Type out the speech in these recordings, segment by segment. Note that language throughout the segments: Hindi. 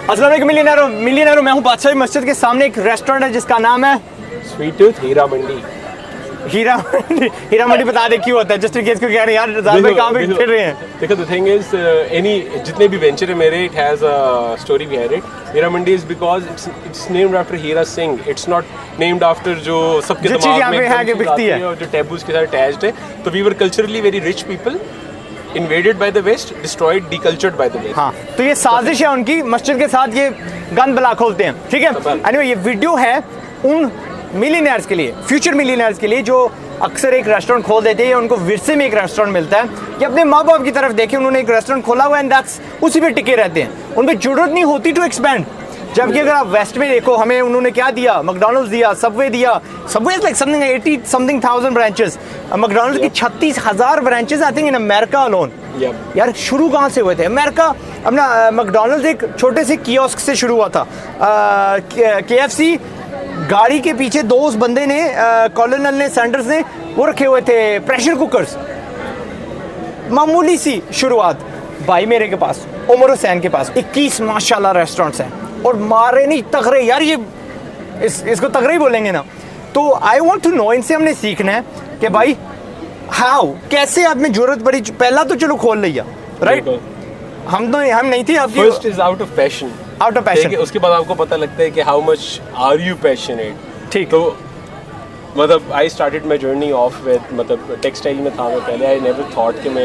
अस्सलाम वालेकुम मिलियनरों, मैं हूँ बादशाही मस्जिद के सामने एक रेस्टोरेंट है जिसका नाम है स्वीट टूथ हीरा मंडी। हीरा मंडी बता दे क्यों होता है, जस्ट इन केस को कह रहे हैं यार ज़ाहिर भाई कहाँ पे फिर रहे हैं। देखो द थिंग इज एनी जितने भी वेंचर है मेरे, it has a story behind it. Heera Mandi is because it's named after Heera Singh, it's not named after जो सबके दिमाग में है कि बिकती है और जो टैबूज के साथ अटैच्ड है। तो we were culturally very rich people, invaded by the west, destroyed, decultured by the west। हाँ, तो ये साजिश है उनकी, मस्जिद के साथ ये गंद बला खोलते हैं, ठीक है। anyway, ये वीडियो है उन मिलियनेयर्स के लिए, फ्यूचर मिलियनेयर्स के लिए जो अक्सर एक रेस्टोरेंट खोल देते हैं, उनको विरसे में एक रेस्टोरेंट मिलता है, ये अपने माँ बाप की तरफ देखें, उन्होंने एक रेस्टोरेंट खोला हुआ है, उसी पे टिके रहते हैं, उन पर जरूरत नहीं होती टू एक्सपैंड। जबकि अगर आप वेस्ट में देखो, हमें उन्होंने क्या दिया, मैकडॉनल्ड्स दिया, सबवे दिया, Subway is like something 80 something thousand branches, McDonald's की 36,000 branches I think in America alone. यार शुरू कहाँ से हुए थे अमेरिका? अपना मैकडॉनल्ड्स एक छोटे से कियोस्क से शुरू हुआ था। KFC गाड़ी के पीछे दो उस बंदे ने, कॉलोनल ने, सैंडर्स ने, वो रखे हुए थे प्रेशर कुकर्स। मामूली सी शुरुआत। भाई मेरे के पास, उमर हुसैन के पास 21 माशाल्लाह रेस्टोरेंट्स हैं और मारे नहीं तगड़े यार, ये इसको तगड़े ही बोलेंगे ना। तो आई वांट टू नो, इनसे हमने सीखना है कि भाई हाउ, कैसे आप में जरूरत पड़ी, पहला तो चलो खोल लिया, राइट। हम नहीं थे आपकी। First is out of passion, उसके बाद आपको पता लगता है कि how much are you passionate. ठीक। तो मतलब I started my journey of with, मतलब टेक्सटाइल में था मैं पहले। आई नेवर थॉट कि मैं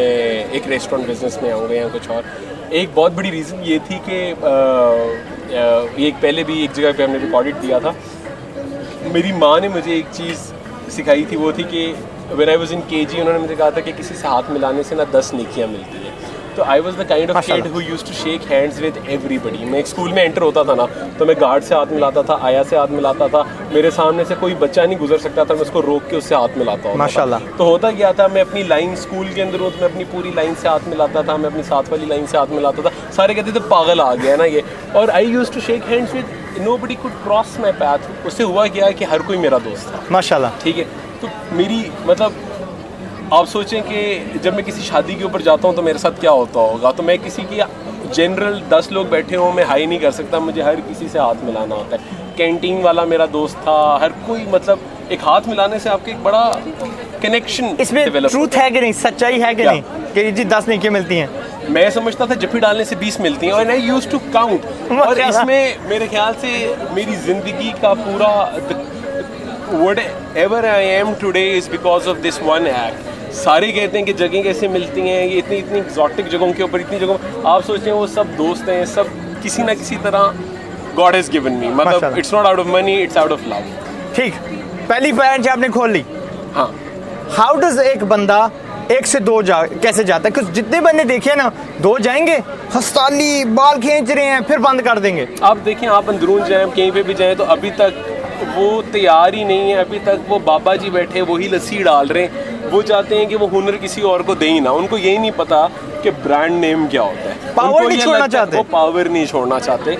एक रेस्टोरेंट बिजनेस में आऊँगा या कुछ और। एक बहुत बड़ी रीज़न ये थी कि ये पहले भी एक जगह पे हमने रिकॉर्डेड दिया था। मेरी माँ ने मुझे एक चीज़ सिखाई थी, वो थी कि when I was in KG उन्होंने मुझे कहा था कि किसी से हाथ मिलाने से ना 10 नेकियां मिलती हैं। तो I was the kind of kid who used to shake hands with everybody. मैं एक स्कूल में एंटर होता था ना, तो मैं गार्ड से हाथ मिलाता था, आया से हाथ मिलाता था, मेरे सामने से कोई बच्चा नहीं गुजर सकता था, मैं उसको रोक के उससे हाथ मिलाता हूँ माशाल्लाह। तो होता क्या था, मैं अपनी लाइन स्कूल के अंदर हूँ तो मैं अपनी पूरी लाइन से हाथ मिलाता था, मैं अपनी साथ वाली लाइन से हाथ मिलाता था। सारे कहते थे पागल आ गया ना ये। और I used to shake hands with nobody could cross my path. उससे हुआ क्या कि हर कोई मेरा दोस्त था माशाल्लाह, ठीक है। तो मेरी मतलब आप सोचें कि जब मैं किसी शादी के ऊपर जाता हूँ तो मेरे साथ क्या होता होगा। तो मैं किसी की जनरल 10 लोग बैठे हों, मैं हाई नहीं कर सकता, मुझे हर किसी से हाथ मिलाना होता है। कैंटीन वाला मेरा दोस्त था, हर कोई, मतलब एक हाथ मिलाने से आपके एक बड़ा कनेक्शन। इसमें ट्रूथ है कि नहीं, सच्चाई है कि नहीं कि जी 10 नेकियां मिलती हैं? मैं समझता था जफ्फी डालने से 20 मिलती हैं और आई यूज्ड टू काउंट। और इसमें मेरे ख्याल से मेरी ज़िंदगी का पूरा whatever I am today is because of this one act। सारे कहते हैं कि जगह कैसे मिलती हैं, ये इतनी एक्सोटिक जगहों के ऊपर, इतनी जगहों, आप सोचते हैं वो सब दोस्त हैं, सब किसी ना किसी तरह God has given me। मतलब it's not out of money, it's out of love। ठीक, पहली ब्रांच आपने खोल ली। हाँ। How does एक बंदा 1 से 2 कैसे जाता है? क्योंकि जितने बंदे देखे ना, 2 जाएंगे, हस्ताली बाल खींच रहे हैं, फिर बंद कर देंगे। आप देखें, आप अंदरून जाएं, कहीं पे भी जाएं, तो अभी तक वो तैयार ही नहीं है। अभी तक वो बाबा जी बैठे वही लस्सी डाल रहे हैं। वो चाहते हैं कि वो हुनर किसी और को दे ही ना। उनको यही नहीं पता कि ब्रांड नेम क्या होता है। पावर नहीं छोड़ना चाहते, वो पावर नहीं छोड़ना चाहते।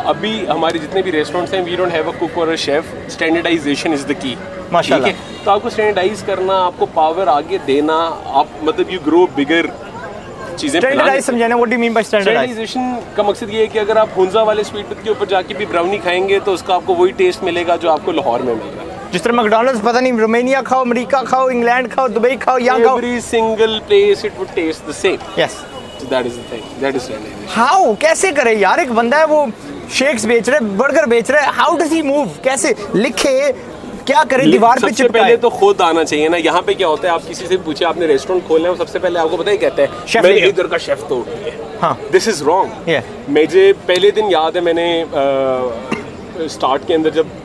अभी हमारे जितने भी रेस्टोरेंट्स हैं, we don't have a cook और a chef. Standardisation is the key माशाल्लाह। तो आपको स्टैंडर्डाइज करना, आपको पावर आगे देना, आप मतलब यू ग्रो बिगर चीजें। स्टैंडर्डाइज समझाना, what do you mean by standardisation का मकसद ये है कि अगर आप हुंजा वाले स्वीट के ऊपर जाके भी ब्राउनी खाएंगे तो उसका आपको वही टेस्ट मिलेगा जो आपको लाहौर में मिल रहा है। जिस तरह मैकडॉनल्ड्स, पता नहीं रोमानिया खाओ, अमेरिका खाओ, इंग्लैंड खाओ, दुबई खाओ, यहाँ खाओ, every single place it would taste the same. Yes, that is the thing, that is standardisation. How, कैसे करे यार? एक बंदा है वो शेक्स बेच रहा है, बर्गर बेच रहा है, हाउ डज ही मूव? कैसे लिखे, क्या करे, दीवार पे चिपकाए? पहले तो खुद आना चाहिए ना। यहाँ पे क्या होता है, आप किसी से पूछे आपने रेस्टोरेंट खोलना है, सबसे पहले आपको पता ही कहता है मैंने इधर का शेफ तो हाँ, दिस इज रॉन्ग। मुझे पहले दिन याद है, मैंने स्टार्ट के अंदर जब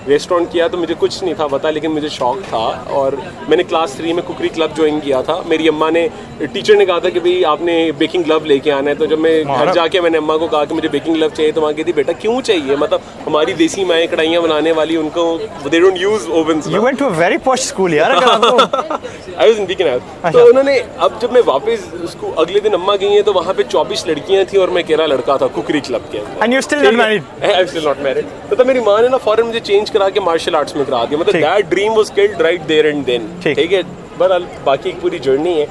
रेस्टोरेंट किया तो मुझे कुछ नहीं था पता, लेकिन मुझे शौक था और मैंने क्लास 3 में कुकरी क्लब ज्वाइन किया था। मेरी अम्मा ने, टीचर ने कहा था कि भाई आपने बेकिंग ग्लव लेके आना है। तो जब मैं घर जाके मैंने अम्मा को कहा कि मुझे बेकिंग ग्लव चाहिए, तो वहाँ कहती बेटा क्यों चाहिए, मतलब हमारी देसी माएँ कढ़ाइयाँ बनाने वाली, उनको they don't use ovens. You went to a very posh school यार। I was in Beaconhouse. तो उन्होंने, अब जब मैं वापस उसको अगले दिन अम्मा गई हैं तो वहाँ पे 24 लड़कियाँ थी और मैं अकेला लड़का था कुकरी क्लब के अंदर। And you still not married? I am still not married. तो मेरी माँ ने ना फौरन मुझे चेंज करा के मार्शल आर्ट्स में करा दिया। मतलब that dream was killed right there and then. ठीक है, बट बाकी एक पूरी जर्नी है।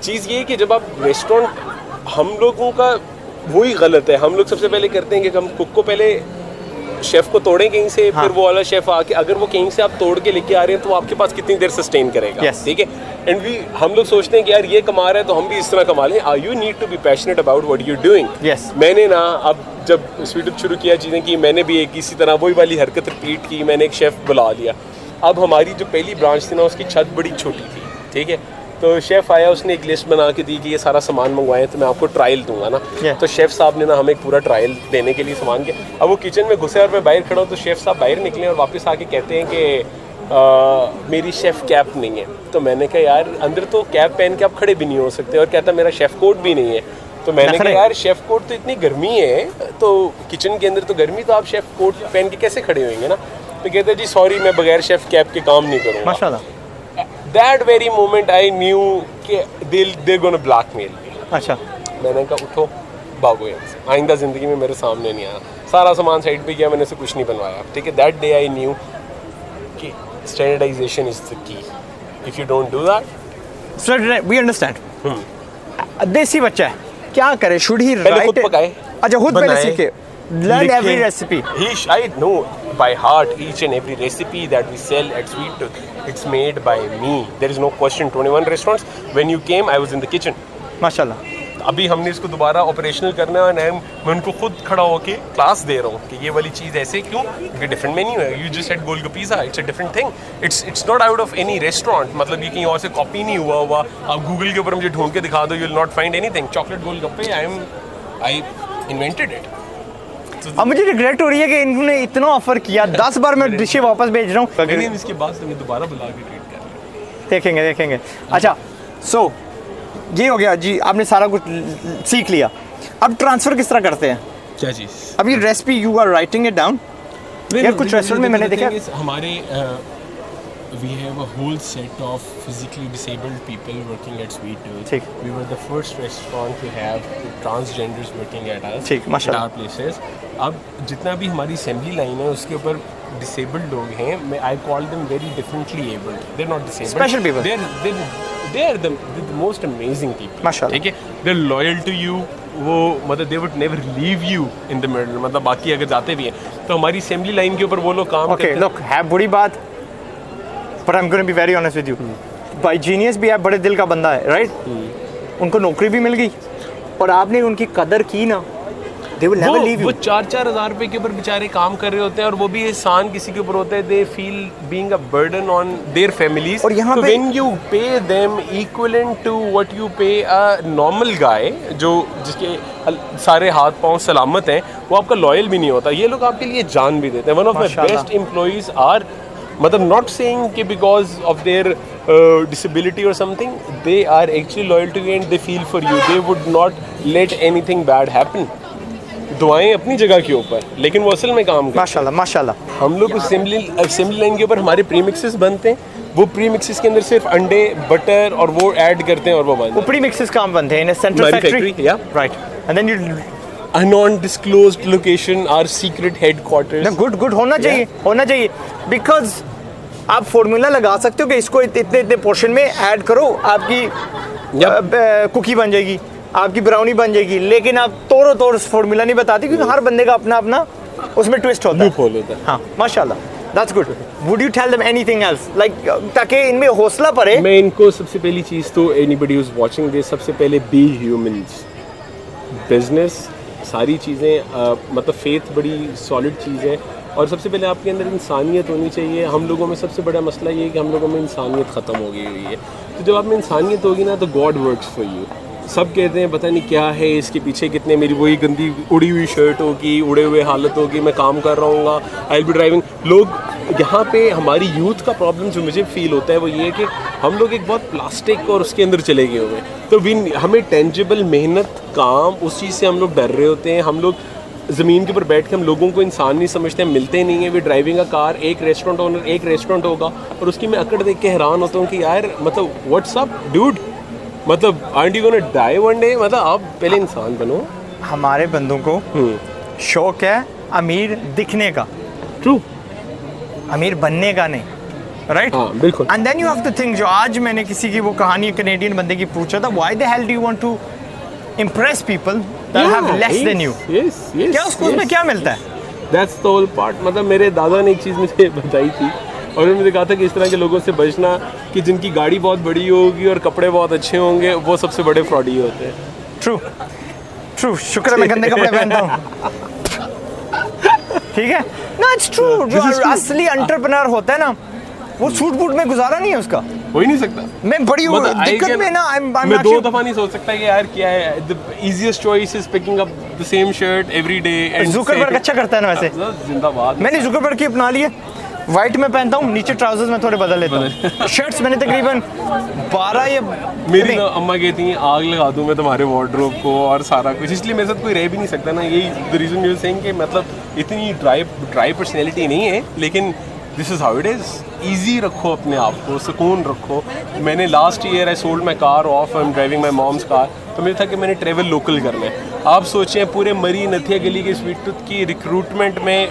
चीज़ ये है कि जब आप रेस्टोरेंट, हम लोगों का वही गलत है। हम लोग सबसे पहले करते हैं कि हम कुक को पहले शेफ को तोड़ें कहीं से, हाँ. फिर वो वाला शेफ आके अगर वो कहीं से आप तोड़ के लेके आ रहे हैं तो वो आपके पास कितनी देर सस्टेन करेगा, Yes. ठीक है। एंड हम लोग सोचते हैं कि यार ये कमा रहा है तो हम भी इस तरह कमा लें। You need to be passionate about what you doing. Yes. मैंने ना अब जब स्वीट शुरू किया चीज़ें की, मैंने भी एक इसी तरह वही वाली हरकत रिपीट की, मैंने एक शेफ़ बुला लिया। अब हमारी जो पहली ब्रांच थी ना उसकी छत बड़ी छोटी थी, ठीक है। तो शेफ़ आया, उसने एक लिस्ट बना के दी कि ये सारा सामान मंगवाएं तो मैं आपको ट्रायल दूंगा ना। Yeah. तो शेफ़ साहब ने ना हमें एक पूरा ट्रायल देने के लिए सामान के, अब वो किचन में घुसे और मैं बाहर खड़ा हूँ तो शेफ़ साहब बाहर निकले और वापस आके कहते हैं कि मेरी शेफ़ कैप नहीं है। तो मैंने कहा यार अंदर तो कैप पहन के आप खड़े भी नहीं हो सकते, और कहता मेरा शेफ़ कोट भी नहीं है। तो मैंने कहा यार शेफ़ कोट तो इतनी गर्मी है, तो किचन के अंदर तो गर्मी, तो आप शेफ़ कोट पहन के कैसे खड़े होंगे ना। तो कहते जी सॉरी मैं बगैर शेफ़ कैप के काम नहीं करूँगा। माशाल्लाह। That very moment I knew कि they're gonna blackmail me। अच्छा, मैंने कहा उठो भागो यहाँ से, आइंदा ज़िंदगी में मेरे सामने नहीं आया। सारा सामान साइड पे किया, मैंने से कुछ नहीं बनवाया, ठीक है। दैट डे आई न्यू कि standardisation is the key. If you don't do that, so we understand. Desi बच्चा है, क्या करे, शुड ही पहले खुद पकाए, अच्छा खुद पहले बनाए, सीखे, learn every recipe. I know by heart each and every recipe that we sell at Sweet Tooth. It's made by me. There is no question. 21 restaurants. When you came, I was in the kitchen. माशाल्लाह। अभी हमने इसको दोबारा ऑपरेशनल करना है, और मैं उनको खुद खड़ा होके क्लास दे रहा हूँ कि ये वाली चीज़ ऐसे क्यों, क्योंकि डिफरेंट मेन्यू है। You just said golgappizza, it's a different thing, it's not out of any restaurant. मतलब ये कहीं और से कॉपी नहीं हुआ। आप गूगल के ऊपर मुझे ढूंढ के दिखा दो, you will not find anything. Chocolate golgappe, I invented it. अब मुझे रिग्रेट हो रही है कि इन्होंने इतना ऑफर किया, 10 बार मैं डिशें वापस भेज रहा हूँ। इसके बाद तुम्हें दोबारा बुला के ट्रीट कर लिया। देखेंगे। अच्छा, सो ये हो गया जी, आपने सारा कुछ सीख लिया। अब ट्रांसफ़र किस तरह करते हैं? क्या चीज़? अब ये recipe you are writing it down. यार कुछ रेस्टोरेंट में मैंने देखा हमारे we have a whole set of physically disabled people working at Sweet Tooth. ठीक। We were the first restaurant to have transgenders working at us. ठीक, at माशाल्लाह। our places. अब जितना भी हमारी assembly line है उसके ऊपर disabled लोग हैं, मैं I call them very differently abled. They're not disabled. Special people. They're the most amazing people. माशाल्लाह। ठीक है, they're loyal to you. वो मतलब they would never leave you in the middle. मतलब बाकी अगर जाते भी हैं तो हमारी assembly line के ऊपर वो लोग काम करते ओके, हैं। लुक है बुरी बात, पर I am going to be very honest with you. By genius भी आप बड़े दिल का बंदा है, राइट? उनको नौकरी भी मिल गई और आपने उनकी कदर की ना, they will never leave you. वो 4-4 हज़ार रुपए के ऊपर बेचारे काम कर रहे होते हैं, और वो भी एहसान किसी के ऊपर होता है। They feel being a burden on their families. और यहाँ पे when you pay them equivalent to what you pay a normal guy, जो जिसके सारे हाथ पांव सलामत हैं, वो आपका लॉयल भी नहीं होता। ये लोग आपके लिए जान भी देते हैं। वन ऑफ माई माशाल्लाह। बेस्ट एम्प्लॉइज आर, मतलब नॉट सेइंग कि because of their disability or something, they are actually loyal to you and they feel for you. They would not let anything bad happen. दुआएं अपनी जगह के ऊपर, लेकिन वो असल में काम करते हैं। माशाल्लाह माशाल्लाह। हम लोग असेंबली लाइन के ऊपर हमारे प्रीमिक्सेस बनते हैं, वो प्रीमिक्सेस के अंदर सिर्फ अंडे, बटर और वो ऐड करते हैं और वो बनते हैं। ऊपरी मिक्सेस काम बनते हैं इन सेंट्रल हमारी factory, factory, yeah. Right, and then you A non-disclosed location, our secret headquarters. Good होना चाहिए बिकॉज आप फॉर्मूला लगा सकते हो कि इसको इतने पोर्शन में ऐड करो, आपकी कुकी बन जाएगी, आपकी ब्राउनी बन जाएगी, लेकिन आप तोड़ फॉर्मूला नहीं बताती क्योंकि हर बंदे का अपना उसमें ट्विस्ट होता है। हाँ माशाल्लाह, that's good. Would you tell them anything else, like ताकि इनमें हौसला पड़े? मैं इनको सबसे पहली चीज़ तो anybody who is watching this, सबसे पहले बी ह्यूमंस। बिजनेस सारी चीज़ें मतलब फेथ बड़ी सॉलिड चीज़ है, और सबसे पहले आपके अंदर इंसानियत होनी चाहिए। हम लोगों में सबसे बड़ा मसला ये है कि हम लोगों में इंसानियत ख़त्म हो गई हुई है। तो जब आप में इंसानियत होगी ना तो गॉड वर्क्स फॉर यू। सब कहते हैं पता नहीं क्या है इसके पीछे, कितने मेरी वही गंदी उड़ी हुई शर्ट होगी, उड़े हुए हालत होगी, मैं काम कर रहा हूँ, आई विल बी ड्राइविंग। लोग यहाँ पे हमारी यूथ का प्रॉब्लम जो मुझे फील होता है वो ये है कि हम लोग एक बहुत प्लास्टिक और उसके अंदर चले गए हुए हैं। तो हमें टेंजिबल मेहनत, काम, उस चीज़ से हम लोग डर रहे होते हैं। हम लोग ज़मीन के ऊपर बैठ के हम लोगों को इंसान नहीं समझते, हम मिलते नहीं हैं। वे ड्राइविंग का कार, एक रेस्टोरेंट ओनर, एक रेस्टोरेंट होगा, और उसकी मैं अकड़ देख के हैरान होता हूँ कि यार मतलब व्हाट्स अप डूड, मतलब aren't you gonna die one day? मतलब आप पहले इंसान बनो। हमारे बंदों को शौक है अमीर दिखने का, ट्रू, अमीर बनने का नहीं, राइट? हाँ बिल्कुल। And then you have to think, जो आज मैंने किसी की वो कहानी कनेडियन बंदे की पूछा था, why the hell do you want to impress people that have less than you. Yes. क्या उसको उसमें क्या मिलता है? That's the whole part. मतलब मेरे दादा ने एक चीज़ मुझे बताई थी और उन्होंने कहा था कि इस तरह के लोगों से बचना कि जिनकी गाड़ी बहुत बड़ी होगी और कपड़े बहुत अच्छे होंगे वो सबसे बड़े फ्रॉडी होते हैं. ट्रू शुक्र है मैं गंदे कपड़े पहनता हूँ. ठीक है ना, इट्स ट्रू. जो असली एंटरप्रेन्योर होता है ना वो सूट बूट में गुजारा नहीं है उसका. हो ही नहीं सकता. मैं बड़ी दिक्कत में ना मैं दो दफा नहीं सोच सकता कि यार क्या है. The easiest choice is picking up the same shirt every day. Zuckerberg अच्छा करता है ना वैसे. जिंदाबाद. मैंने जुकरबर्ग की अपना ली है. व्हाइट में पहनता हूँ, नीचे ट्राउजर्स में थोड़े बदल लेता हूँ. शर्ट्स मैंने तकरीबन 12 या मेरी तो अम्मा कहती हैं आग लगा दूं मैं तुम्हारे वार्डरोब को और सारा कुछ. इसलिए मेरे साथ कोई रह भी नहीं सकता ना. यही द रीजन यू सेइंग कि मतलब इतनी ड्राई पर्सनैलिटी नहीं है लेकिन this is how it is. Easy रखो अपने आप को, सुकून रखो. मैंने last year I sold my car of. I am driving my mom's car. तो मुझे था कि मैंने ट्रेवल लोकल करना है. आप सोचें पूरे मरी नथिया गली के स्वीट टूथ की रिक्रूटमेंट में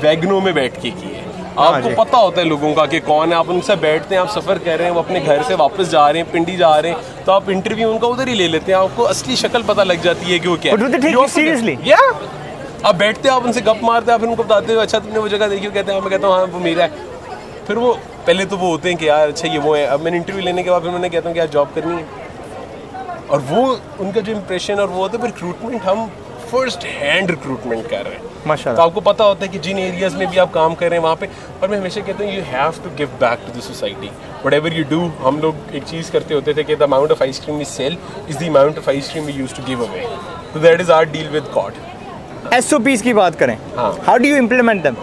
वैगनों में बैठ के की है. आपको पता होता है लोगों का कि कौन है. आप उनसे बैठते हैं, आप सफ़र कर रहे हैं, वो अपने घर से वापस जा रहे हैं, पिंडी जा रहे हैं, तो आप इंटरव्यू उनका उधर ही ले लेते हैं. आपको असली शक्ल पता लग जाती है कि वो क्या है. सीरियसली आप बैठते हो, आप उनसे गप मारते हैं, आप उनको बताते हो अच्छा तुमने वो जगह देखी हो. कहते हैं मैं कहता हूँ हाँ वो मेरा है. फिर वो पहले तो वो होते हैं कि यार अच्छा ये वो है. अब मैंने इंटरव्यू लेने के बाद फिर मैंने कहता हूँ कि यार जॉब करनी है. और वो उनका जो इम्प्रेशन और वो होता है. रिक्रूटमेंट हम फर्स्ट हैंड रिक्रूटमेंट कर रहे हैं माशाल्लाह. तो आपको पता होता है कि जिन एरियाज में भी आप काम कर रहे हैं वहाँ पे. और मैं हमेशा कहता हूँ you have to give back to the society what you do. हम लोग एक चीज़ करते होते थे कि the amount of ice cream we sell is the amount of ice cream we use to give away. तो that is our deal with God. SOPs की बात करें, how do you implement them?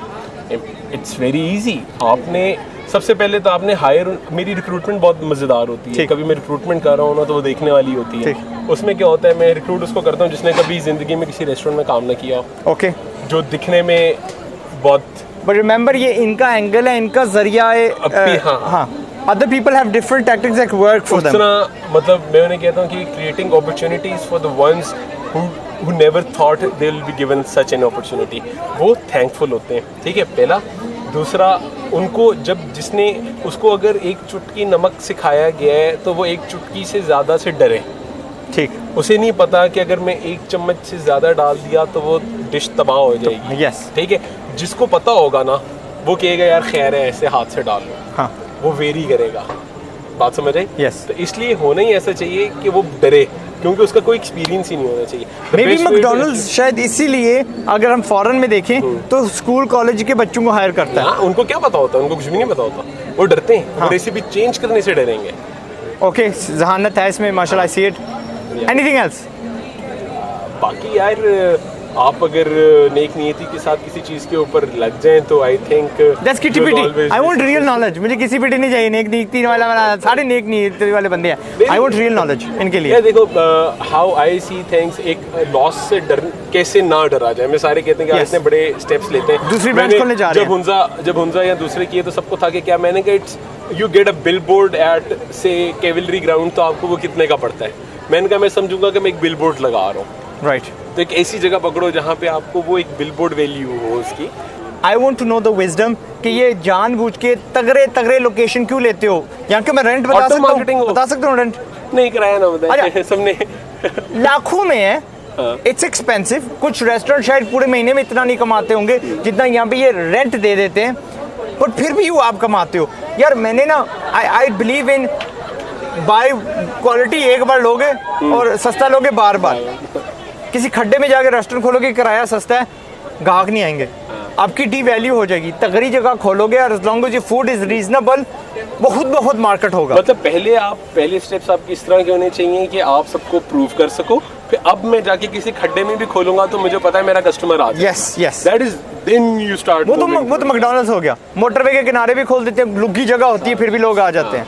It's very easy. आपने सबसे पहले तो आपने हायर. मेरी रिक्रूटमेंट बहुत मज़ेदार होती है. कभी मैं रिक्रूटमेंट कर रहा हूँ ना तो वो देखने वाली होती है. उसमें क्या होता है मैं रिक्रूट उसको करता हूँ जिसने कभी ज़िंदगी में किसी रेस्टोरेंट में काम ना किया. ओके. जो दिखने में बहुत. बट रिमेंबर ये इनका एंगल है, इनका जरिया है. हाँ other people have different tactics that work for them. मतलब मैं उन्हें कहता हूँ कि creating opportunities for the ones who never thought they will be given such an opportunity. वो थैंकफुल होते हैं. ठीक है पहला. दूसरा उनको जब जिसने उसको अगर एक चुटकी नमक सिखाया गया है तो वो एक चुटकी से ज़्यादा से डरे. ठीक. उसे नहीं पता कि अगर मैं एक चम्मच से ज़्यादा डाल दिया तो वो डिश तबाह हो जाएगी. यस. ठीक है. जिसको पता होगा ना वो कहेगा यार खैर है ऐसे हाथ से डाल लो. हाँ वो वेरी करेगा. बात समझ आई? यस. तो इसलिए होना ही ऐसा चाहिए कि वो डरे क्योंकि उसका कोई एक्सपीरियंस ही नहीं होना चाहिए. मे बी मैकडॉनल्ड्स शायद इसीलिए अगर हम फॉरेन में देखें तो स्कूल कॉलेज के बच्चों को हायर करता है. उनको क्या पता होता है. उनको कुछ भी नहीं पता होता. वो डरते हैं. वो रेसिपी चेंज करने से डरेंगे. ओके जहानत है इसमें माशाल्लाह. आई सी इट. Anything else? बाकी यार आप अगर नेक नियति के साथ किसी चीज़ के ऊपर लग जाएं तो आई थिंक दैट्स किटी-पिटी. I want real knowledge. मुझे किसी पिटी नहीं चाहिए. नेक नीति वाला सारे नेक नीति वाले बंदे हैं. आई वांट रियल नॉलेज इनके लिए. देखो हाउ आई सी थिंग्स. एक लॉस से डर कैसे ना डरा जाए. मैं सारे कहते हैं कि इतने बड़े स्टेप्स लेते हैं. दूसरी ब्रांच खोलने जा रहे हैं. जब हुंजा या दूसरे किए तो सबको था कि क्या. मैंने कहा it's you get a billboard at say cavalry ground तो आपको वो कितने का पड़ता है. मैंने कहा मैं समझूंगा कि मैं एक बिलबोर्ड लगा रहा हूँ. राइट. तो एक ऐसी जगह पकड़ो जहाँ पे आपको वो एक बिलबोर्ड वैल्यू हो उसकी. I want to know the wisdom कि ये जानबूझ के तगड़े लोकेशन क्यों लेते हो. यहाँ के मैं रेंट बता सकता हूँ. रेंट नहीं कराया ना बताया सबने. लाखों में है. It's expensive. कुछ रेस्टोरेंट शायद पूरे महीने में इतना नहीं कमाते होंगे जितना यहाँ पे ये रेंट दे देते हैं. बट फिर भी वो आप कमाते हो यार. मैंने ना I believe in by quality. एक बार लोगे और सस्ता लोगे बार बार. किसी खड्डे में जाके रेस्टोरेंट खोलोगे किराया सस्ता है गाहक नहीं आएंगे. आपकी डी वैल्यू हो जाएगी. तगड़ी जगह खोलोगे और as long as your food is reasonable बहुत मार्केट होगा. मतलब पहले स्टेप्स आपके इस तरह के होने चाहिए कि आप सबको प्रूव कर सको. फिर अब मैं जाके किसी खड्डे में भी खोलूंगा तो मुझे पता है मेरा कस्टमर आ जाए. Yes that is then you start. वो तो मैकडॉनल्ड्स हो गया. मोटरवे के किनारे भी खोल देते हैं. लुग्गी जगह होती है फिर भी लोग आ जाते हैं.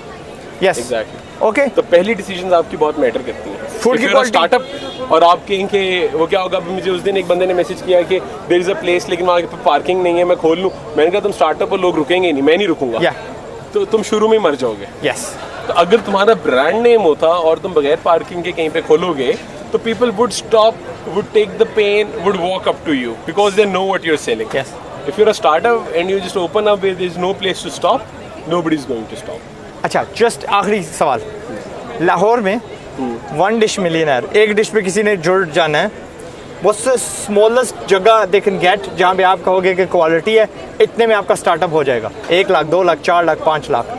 Yes exactly. ओके. तो पहली डिसीजंस आपकी बहुत मैटर करती हैं. फूड की क्वालिटी. स्टार्टअप और आपके इनके वो क्या होगा. अभी मुझे उस दिन एक बंदे ने मैसेज किया कि देयर इज अ प्लेस लेकिन वहाँ पे पार्किंग नहीं है मैं खोल लूँ. मैंने कहा तुम स्टार्टअप और लोग रुकेंगे नहीं. मैं नहीं रुकूंगा. तो तुम शुरू में मर जाओगे. यस. तो अगर तुम्हारा ब्रांड नेम होता और तुम बगैर पार्किंग के कहीं पे खोलोगे तो people would stop, would take the pen, would walk up to you because they know what you are selling. Yes. If you're a startup and you just open up where there is no place to stop, nobody is going to stop. अच्छा जस्ट आखिरी सवाल. लाहौर में वन डिश मिलियनर. एक डिश पे किसी ने जुड़ जाना है वो स्मॉलेस्ट जगह दे कैन गेट जहाँ पे आप कहोगे कि क्वालिटी है, इतने में आपका स्टार्टअप हो जाएगा। 1 लाख, 2 लाख, 4 लाख, 5 लाख।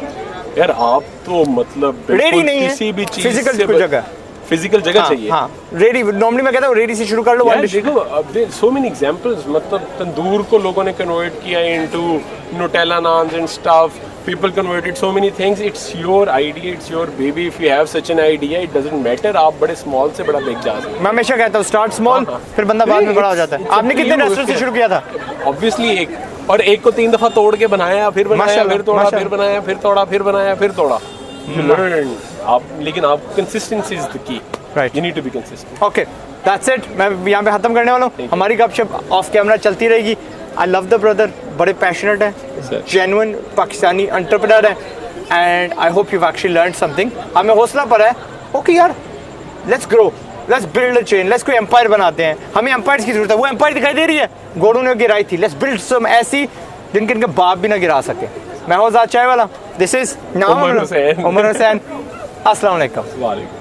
यार आप तो मतलब रेडी नहीं है, किसी भी चीज फिजिकल जगह, फिजिकल जगह चाहिए। हाँ, रेडी नॉर्मली मैं कहता हूँ रेडी से शुरू कर लो। यार देखो अब सो मेनी एग्जांपल्स, मतलब तंदूर को लोगों ने कन्वर्ट किया into Nutella naans and stuff, people converted so many things. It's your idea, it's your baby. If you have such an idea, it doesn't matter. आप बड़े small से बड़ा big जा सकते हैं। मैं हमेशा कहता हूँ स्टार्ट स्मॉल, फिर बंदा बाद में बड़ा हो जाता है। आपने कितने रेस्टोरेंट से शुरू किया था? Obviously एक, और एक को 3 दफा तोड़ के बनाया, फिर बनाया, फिर तोड़ा, फिर बनाया, फिर तोड़ा, फिर बनाया, फिर तोड़ा। You learn. आप, लेकिन आप consistency is the key. Right. You need to be consistent. Okay, that's it. मैं यहाँ पे खत्म करने वाला हूँ। हमारी गपशप ऑफ कैमरा चलती रहेगी। आई लव द ब्रदर, बड़े पैशनेट हैं, जेन्युइन पाकिस्तानी एंटरप्रेन्योर है, and I hope you actually learn something. हमें हौसला पर है ओके यार, let's grow, let's build a chain, let's कोई एम्पायर बनाते हैं। हमें एम्पायर्स की जरूरत है, वो एम्पायर दिखाई दे रही है, घोड़ों ने गिराई थी। लेट्स बिल्ड सम ऐसी जिनके इनके बाप भी ना गिरा सके। मैं हूँ आज़ाद चाय वाला, दिस इज उमर हुसैन। अस्सलाम वालेकुम। वालेकुम।